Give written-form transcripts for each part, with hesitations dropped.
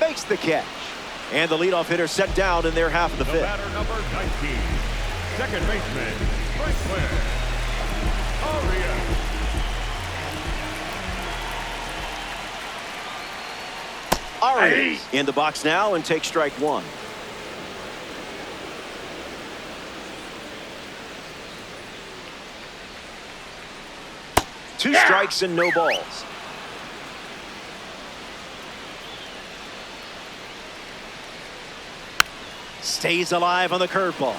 makes the catch. And the leadoff hitter set down in their half of the fifth. Batter number 19, second baseman, Franklin. Arias in the box now and takes strike one. Two strikes and no balls. Stays alive on the curveball.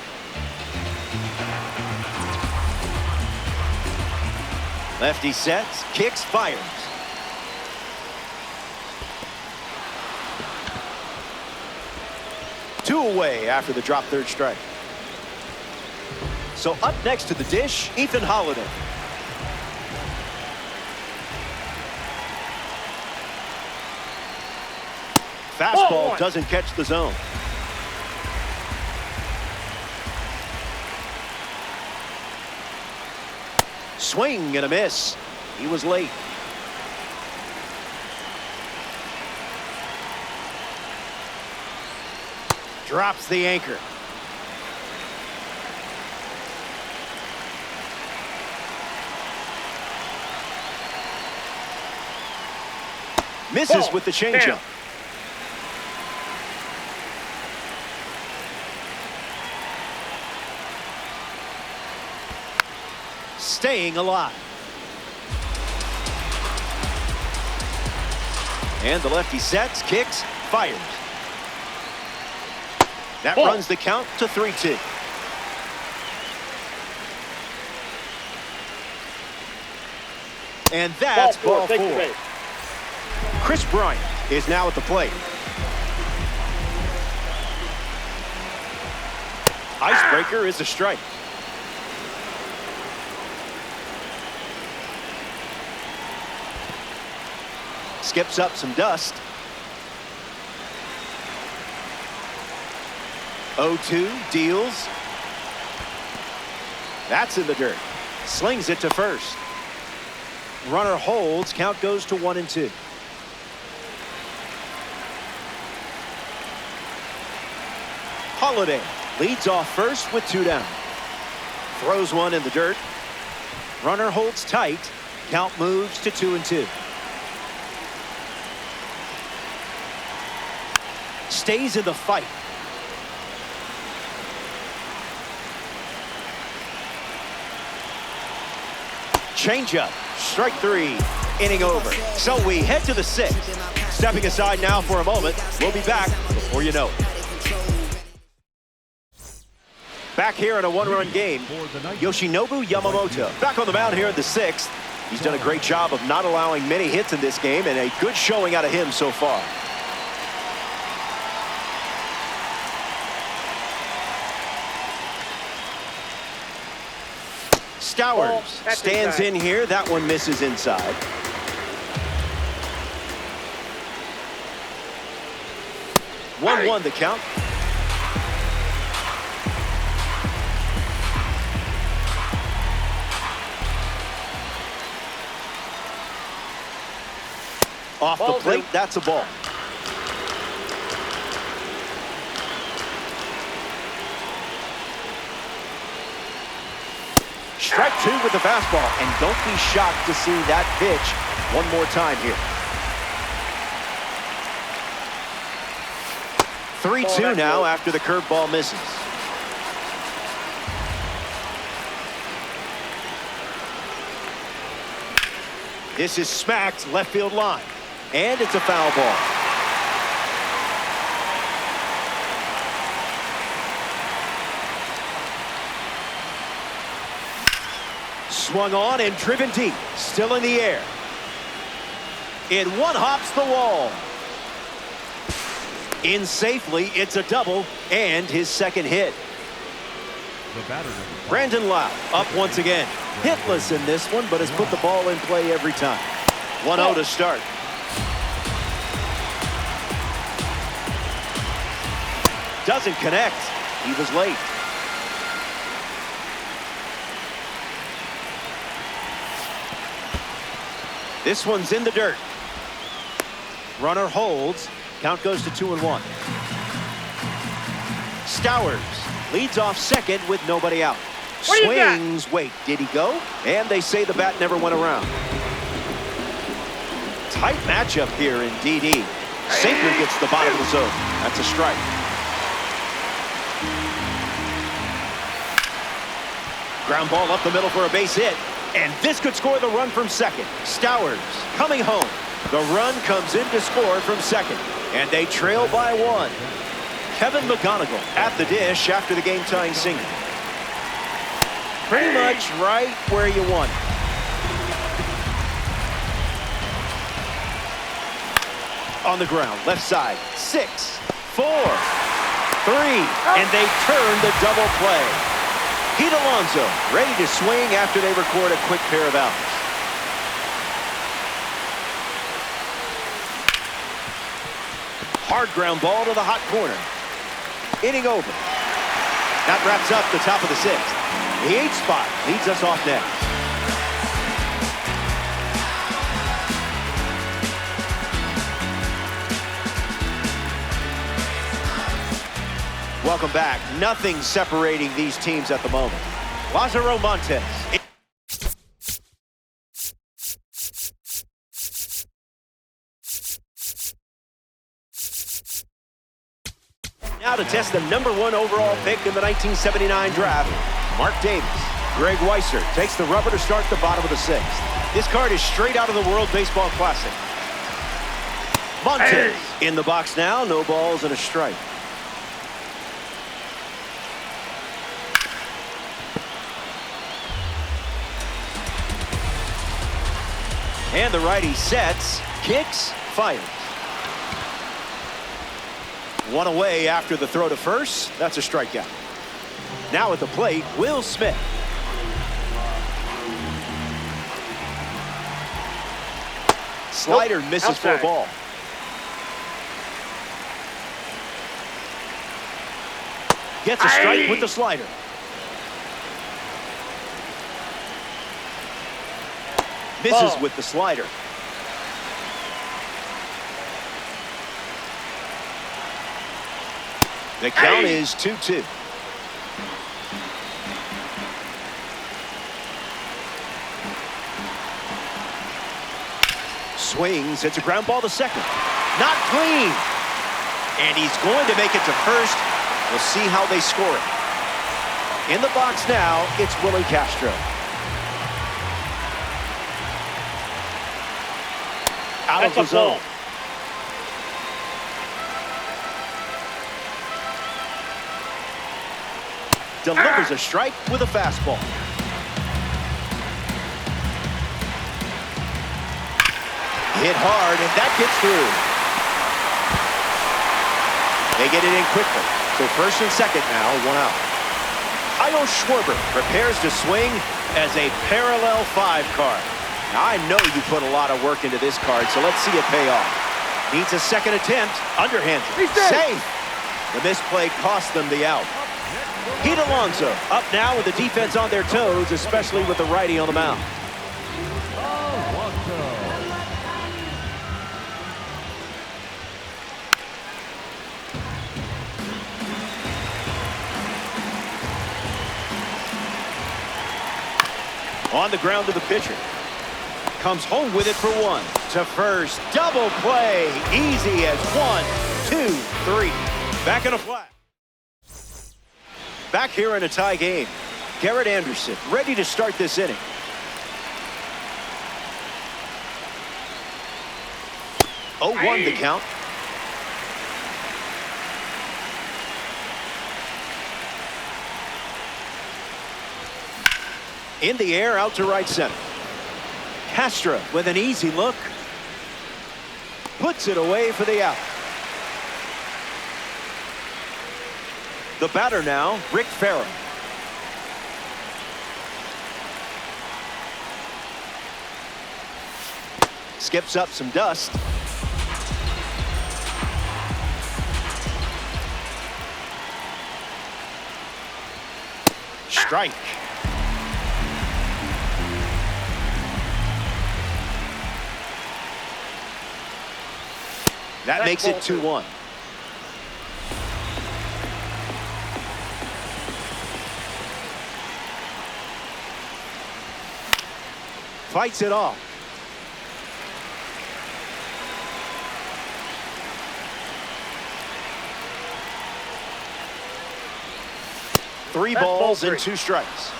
Lefty sets, kicks, fires. Two away after the drop third strike. So up next to the dish, Ethan Holiday. Fastball doesn't catch the zone. Swing and a miss. He was late. Drops the anchor. Misses with the changeup. Staying alive. And the lefty sets, kicks, fires. That runs the count to 3-2. And that's ball four. Chris Bryant is now at the plate. Icebreaker is a strike. Skips up some dust. 0-2 deals. That's in the dirt. Slings it to first. Runner holds. Count goes to 1-2. Holiday leads off first with 2 down. Throws one in the dirt. Runner holds tight. Count moves to 2-2. Stays in the fight. Changeup. Strike 3. Inning over. So we head to the 6th. Stepping aside now for a moment. We'll be back before you know it. Back here in a one-run game, Yoshinobu Yamamoto back on the mound here in the 6th. He's done a great job of not allowing many hits in this game, and a good showing out of him so far. Stowers stands in here. That one misses inside. One the count. Off the plate, that's a ball. Strike 2 with the fastball, and don't be shocked to see that pitch one more time here. 3-2 now after the curveball misses. This is smacked left field line, and it's a foul ball. Swung on and driven deep, still in the air. It one-hops the wall. In safely, it's a double, and his second hit. Brandon Lau up once again. Hitless in this one, but has put the ball in play every time. 1-0 to start. Doesn't connect. He was late. This one's in the dirt. Runner holds. Count goes to 2-1. Stowers leads off second with nobody out. Swings, wait, did he go? And they say the bat never went around. Tight matchup here in DD. Safely gets to the bottom of the zone. That's a strike. Ground ball up the middle for a base hit. And this could score the run from second. Stowers coming home. The run comes in to score from second. And they trail by 1. Kevin McGonigal at the dish after the game-tying single. Pretty much right where you want it. On the ground, left side, 6, 4, 3, and they turn the double play. Pete Alonso ready to swing after they record a quick pair of outs. Hard ground ball to the hot corner. Inning over. That wraps up the top of the 6th. The 8th spot leads us off next. Welcome back. Nothing separating these teams at the moment. Lázaro Montes. Now to test the #1 overall pick in the 1979 draft, Mark Davis. Greg Weisser takes the rubber to start the bottom of the 6th. This card is straight out of the World Baseball Classic. Montes in the box now. No balls and a strike. And the righty sets, kicks, fires. 1 away after the throw to first. That's a strikeout. Now at the plate, Will Smith. Slider misses for a ball. Gets a strike with the slider. Misses with the slider. The count is 2-2. Swings. It's a ground ball to second. Not clean. And he's going to make it to first. We'll see how they score it. In the box now, it's Willie Castro. Out of the zone. Delivers a strike with a fastball. Hit hard, and that gets through. They get it in quickly. So first and second now, 1 out. Kyle Schwarber prepares to swing as a parallel 5 card. Now, I know you put a lot of work into this card, so let's see it pay off. Needs a second attempt. Underhands it. Safe. The misplay cost them the out. Pete Alonso up now with the defense on their toes, especially with the righty on the mound. On the ground to the pitcher. Comes home with it for 1. To first. Double play. Easy as 1, 2, 3. Back in a flat. Back here in a tie game. Garrett Anderson ready to start this inning. Oh, 1 the count. In the air, out to right center. Castro with an easy look. Puts it away for the out. The batter now, Rick Farrell. Skips up some dust. Strike. That makes it 2-1. Fights it off. Three balls and 2 strikes.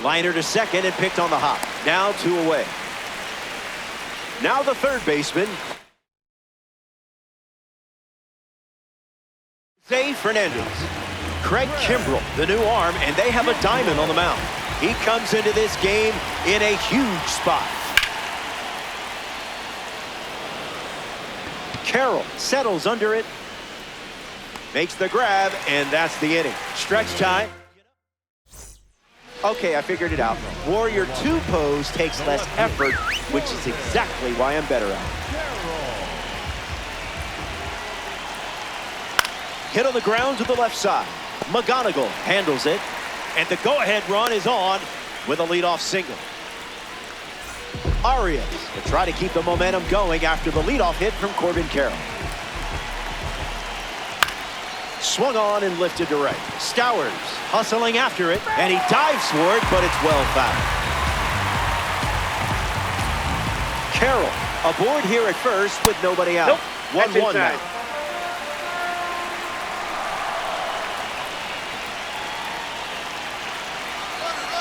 Liner to second and picked on the hop. Now 2 away. Now the third baseman. Jose Fernandez. Craig Kimbrell, the new arm, and they have a diamond on the mound. He comes into this game in a huge spot. Carroll settles under it. Makes the grab, and that's the inning. Stretch time. Okay, I figured it out. Warrior 2 pose takes less effort, which is exactly why I'm better at it. Hit on the ground to the left side. McGonigal handles it, and the go-ahead run is on with a leadoff single. Arias to try to keep the momentum going after the leadoff hit from Corbin Carroll. Swung on and lifted to right. Stowers hustling after it, and he dives for it, but it's well fouled. Carroll aboard here at first with nobody out. 1-1 now.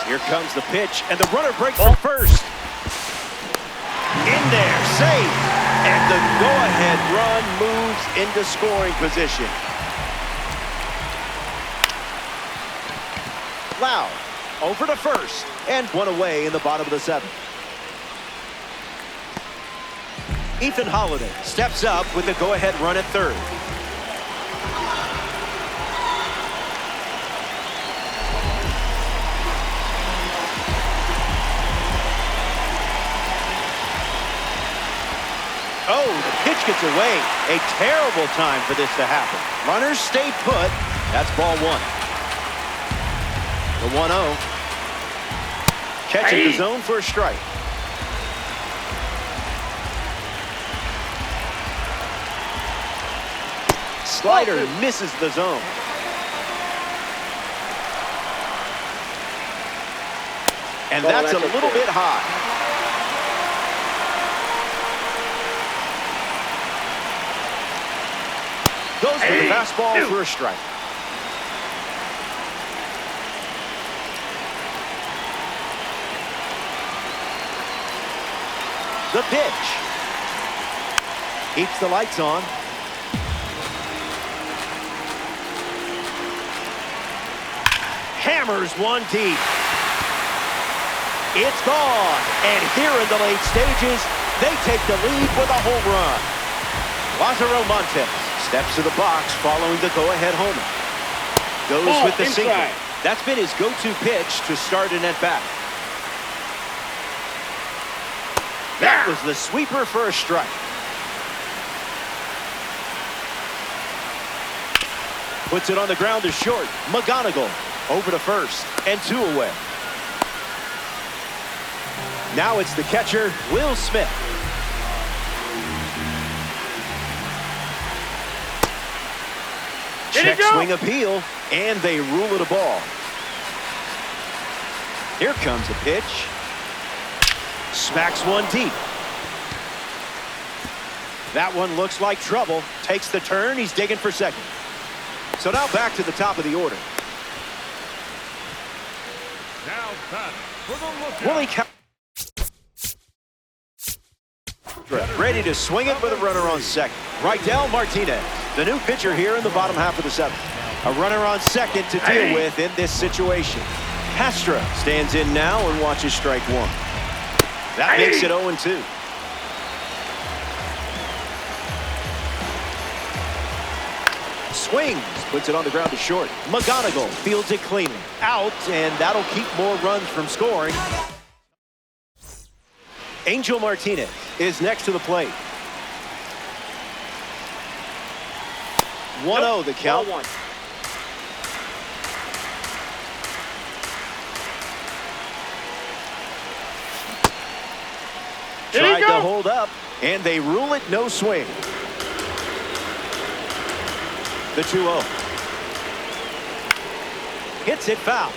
Here comes the pitch, and the runner breaks from first. In there, safe. And the go-ahead run moves into scoring position. Loud over to first, and 1 away in the bottom of the 7th. Ethan Holiday steps up with the go-ahead run at third. Oh, the pitch gets away. A terrible time for this to happen. Runners stay put. That's ball 1. The 1-0. Catching the zone for a strike. Slider misses the zone. And that's a little bit high. Goes for the fastball for a strike. The pitch. Keeps the lights on. Hammers one deep. It's gone. And here in the late stages, they take the lead with a home run. Lázaro Montes steps to the box following the go-ahead homer. Goes with the single. That's been his go-to pitch to start an at-bat. That was the sweeper for a strike. Puts it on the ground to short. McGonigal over to first, and 2 away. Now it's the catcher, Will Smith. Check swing appeal, and they rule it a ball. Here comes a pitch. Smacks one deep. That one looks like trouble. Takes the turn. He's digging for second. So now back to the top of the order. Now back for the lookout. Willie ready to swing it with a runner on second. Rydell Martinez, the new pitcher here in the bottom half of the 7th. A runner on second to deal with in this situation. Castro stands in now and watches strike 1. That makes it 0-2. Swings, puts it on the ground to short. McGonigal fields it cleanly. Out, and that'll keep more runs from scoring. Angel Martinez is next to the plate. 1-0 the count. Tried to hold up, and they rule it no swing. The 2-0. Hits it foul.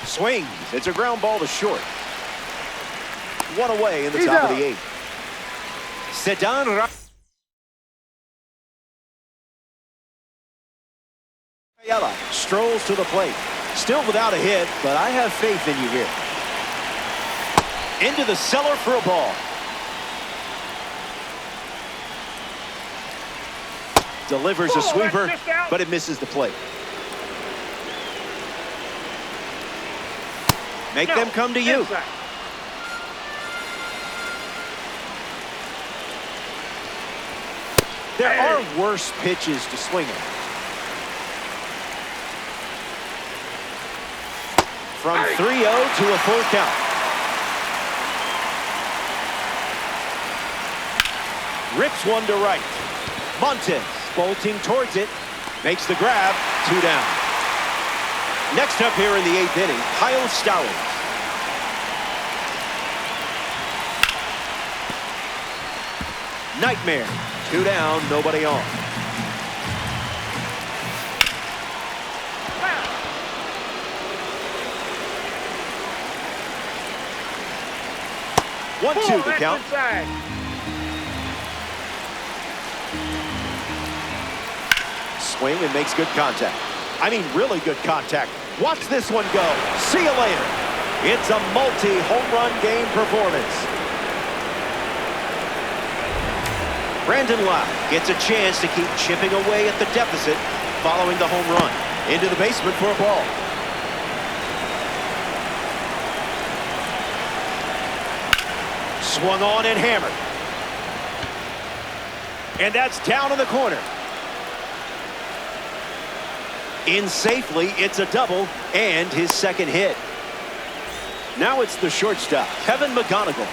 Swings. It's a ground ball to short. One away in the top of the 8th. Sedan strolls to the plate. Still without a hit, but I have faith in you here. Into the cellar for a ball. Delivers a sweeper, but it misses the plate. Make them come to you. There are worse pitches to swing at. From 3-0 to a full count. Rips one to right. Montes bolting towards it. Makes the grab. 2 down. Next up here in the 8th inning, Kyle Stallings. Nightmare. 2 down, nobody on. One, two, the count. Swing and makes good contact. I mean, really good contact. Watch this one go. See you later. It's a multi-home run game performance. Brandon Lau gets a chance to keep chipping away at the deficit following the home run. Into the basement for a ball. Swung on and hammered. And that's down in the corner. In safely, it's a double and his second hit. Now it's the shortstop, Kevin McGonigal.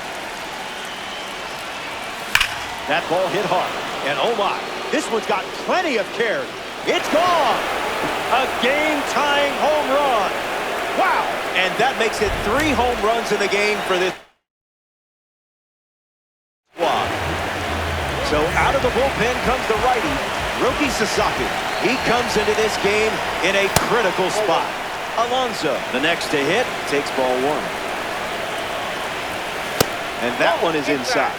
That ball hit hard, and oh my, this one's got plenty of carry. It's gone! A game-tying home run. Wow! And that makes it 3 home runs in the game for this squad. So out of the bullpen comes the righty, Roki Sasaki. He comes into this game in a critical spot. Alonso, the next to hit, takes ball 1. And that one is inside.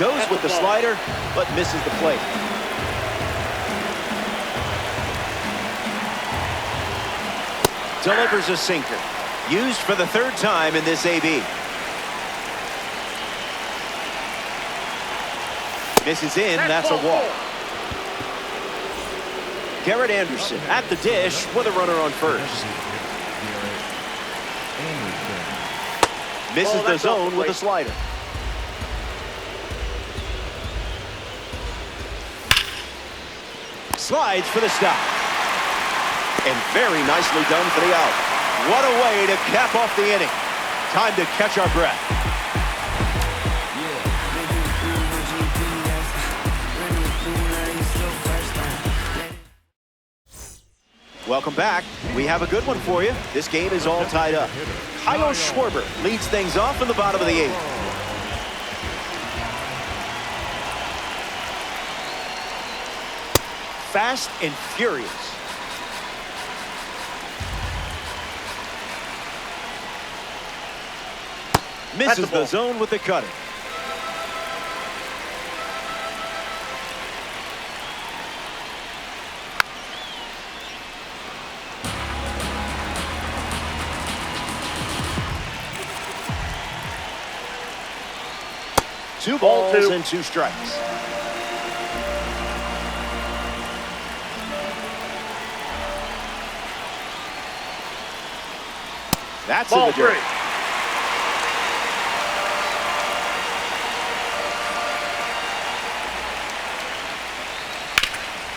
Goes with the slider, but misses the plate. Delivers a sinker. Used for the 3rd time in this AB. Misses in, that's a walk. Garrett Anderson at the dish with a runner on first. Misses the zone with a slider. Slides for the stop. And very nicely done for the out. What a way to cap off the inning. Time to catch our breath. Welcome back. We have a good one for you. This game is all tied up. Kyle Schwarber leads things off in the bottom of the 8th. Fast and furious. Misses the zone with the cutter. Two balls and 2 strikes. That's in the dirt.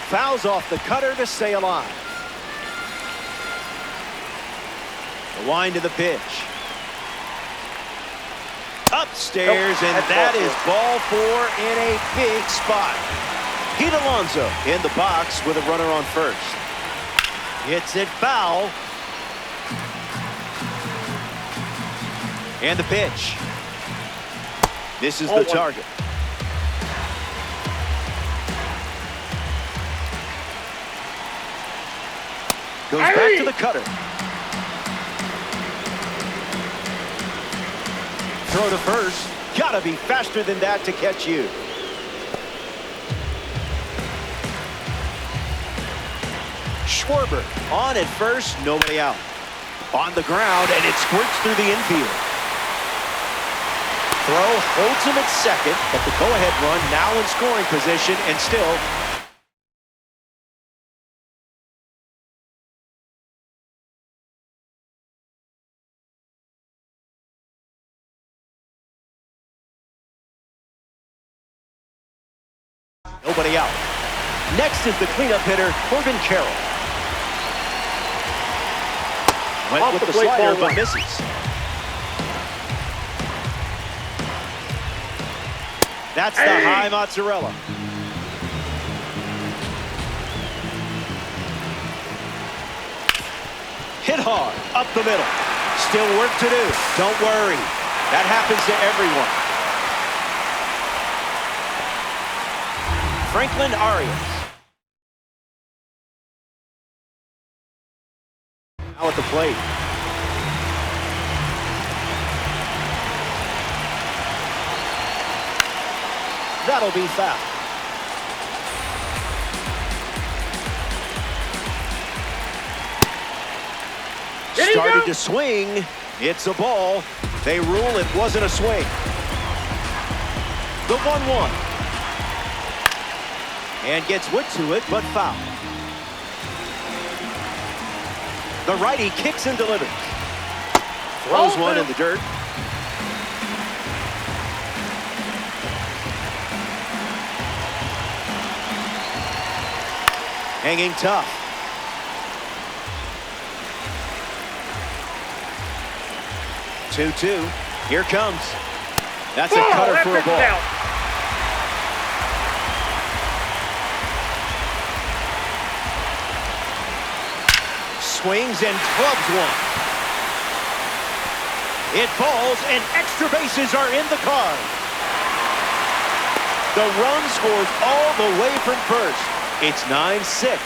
Fouls off the cutter to stay alive. The wind of the pitch. Up Stairs, and that is ball 4 in a big spot. Pete Alonso in the box with a runner on first. Hits it foul. And the pitch. This is the target. Goes back to the cutter. Throw to first. Gotta be faster than that to catch you. Schwarber on at first, nobody out. On the ground, and it squirts through the infield. Throw holds him at second, but the go-ahead run now in scoring position, and still nobody out. Next is the cleanup hitter, Corbin Carroll. Went with the slider, but misses. That's the high mozzarella. Hit hard, up the middle. Still work to do. Don't worry. That happens to everyone. Franklin Arias. Now at the plate. That'll be foul. Started to swing. It's a ball. They rule it wasn't a swing. The 1-1. And gets wood to it, but foul. The righty kicks and delivers. Throws one in the dirt. Hanging tough. Two-two. Here comes. That's a cutter for a ball. Swings and clubs one. It falls, and extra bases are in the card. The run scores all the way from first. It's 9-6.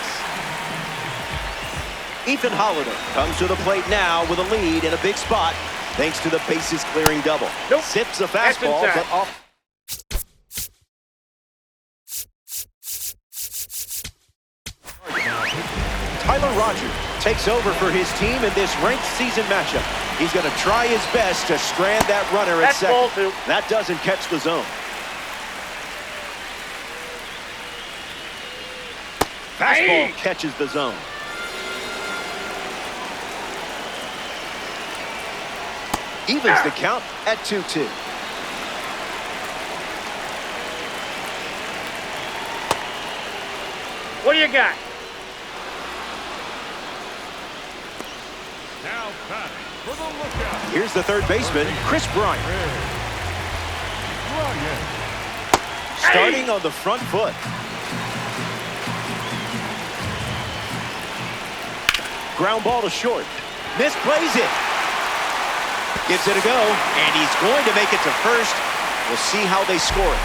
Ethan Holliday comes to the plate now with a lead in a big spot thanks to the bases clearing double. Sips a fastball, but off. Tyler Rogers takes over for his team in this ranked season matchup. He's going to try his best to strand that runner at second. That doesn't catch the zone. Fastball catches the zone. Evens the count at 2-2. What do you got? Now batting for the lookout. Here's the third baseman, Chris Bryant. Starting on the front foot. Ground ball to short. Misplays it. Gives it a go, and he's going to make it to first. We'll see how they score it.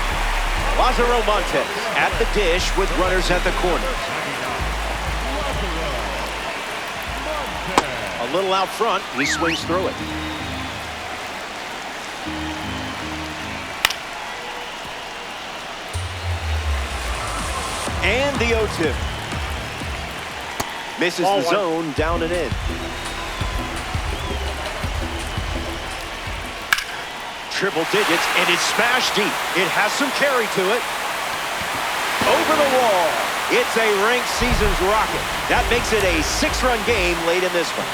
Lázaro Montes at the dish with runners at the corner. A little out front, he swings through it. And the 0-2. Misses the zone, down and in. Triple digits, and it's smashed deep. It has some carry to it. Over the wall. It's a ranked season's rocket. That makes it a 6-run game late in this one.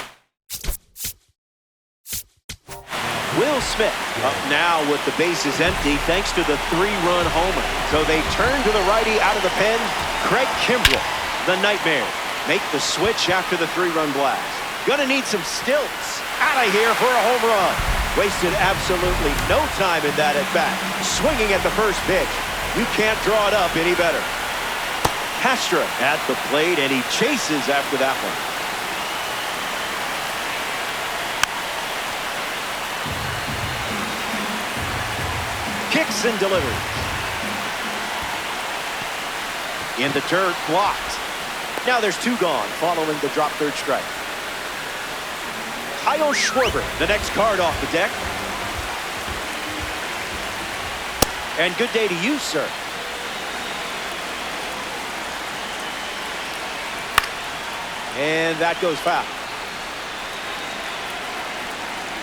Will Smith up now with the bases empty thanks to the 3-run homer. So they turn to the righty out of the pen. Craig Kimbrell, the Nightmare, make the switch after the 3-run blast. Gonna need some stilts out of here for a home run. Wasted absolutely no time in that at-bat. Swinging at the first pitch. You can't draw it up any better. Castro at the plate, and he chases after that one. Kicks and delivers. In the dirt, blocked. Now there's two gone following the drop third strike. Kyle Schwarber, the next card off the deck. And good day to you, sir. And that goes foul.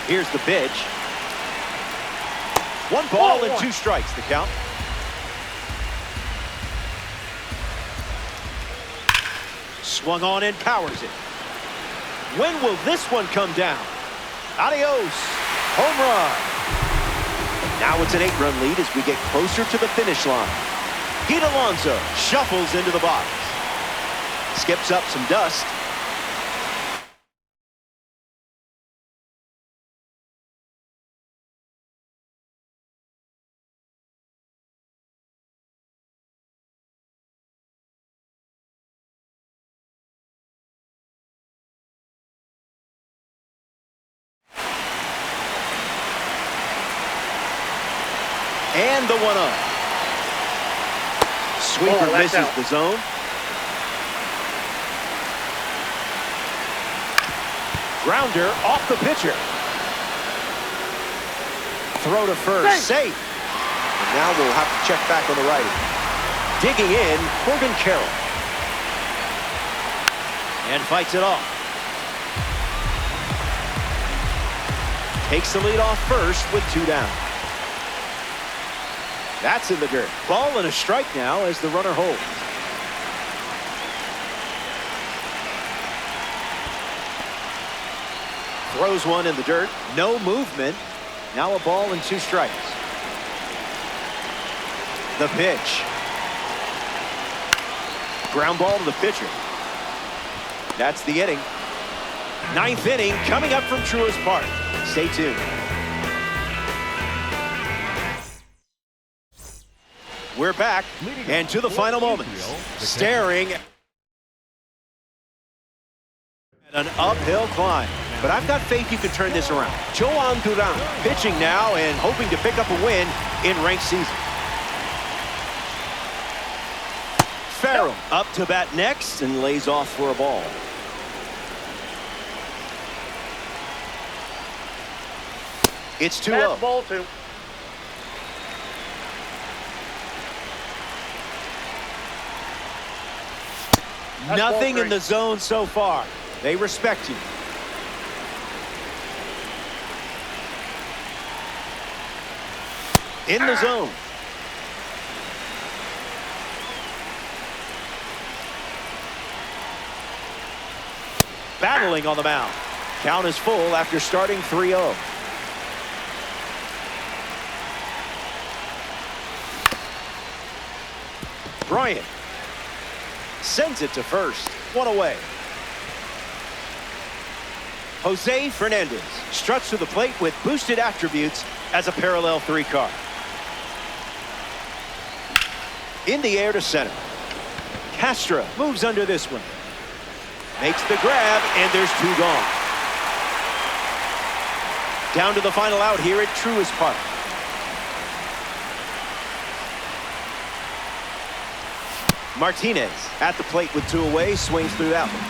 Here's the pitch. One ball and two strikes, the count. Swung on and powers it. When will this one come down? Adios. Home run. Now it's an 8-run lead as we get closer to the finish line. Pete Alonso shuffles into the box. Skips up some dust. And the 1-0. Sweeper misses the zone. Grounder off the pitcher. Throw to first, safe. And now we'll have to check back on the righty. Digging in, Corbin Carroll. And fights it off. Takes the lead off first with 2 down. That's in the dirt. Ball and a strike now as the runner holds. Throws one in the dirt. No movement. Now a ball and 2 strikes. The pitch. Ground ball to the pitcher. That's the inning. 9th inning coming up from Truist Park. Stay tuned. We're back, and to the final moments. Staring at an uphill climb. But I've got faith you can turn this around. Joan Duran pitching now and hoping to pick up a win in ranked season. Farrell up to bat next and lays off for a ball. It's 2-0. Ball 2. Nothing in the zone so far. They respect you. In the zone. Battling on the mound. Count is full after starting 3-0. Bryant sends it to first. 1 away. Jose Fernandez struts to the plate with boosted attributes as a parallel 3 card. In the air to center. Castro moves under this one. Makes the grab, and there's 2 gone. Down to the final out here at Truist Park. Martinez at the plate with 2 away, swings through that one.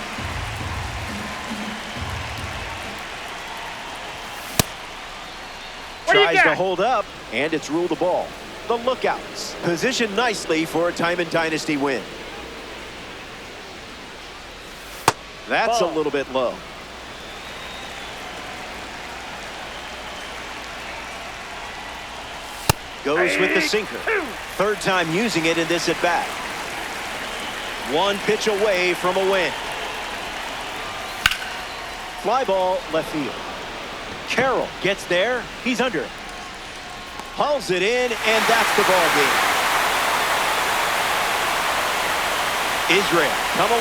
Tries to hold up, and it's ruled a ball. The Lookouts positioned nicely for a time and dynasty win. That's a little bit low. Goes with the sinker. 3rd time using it in this at bat. 1 pitch away from a win. Fly ball left field. Carroll gets there. He's under it. Hauls it in, and that's the ball game. Israel come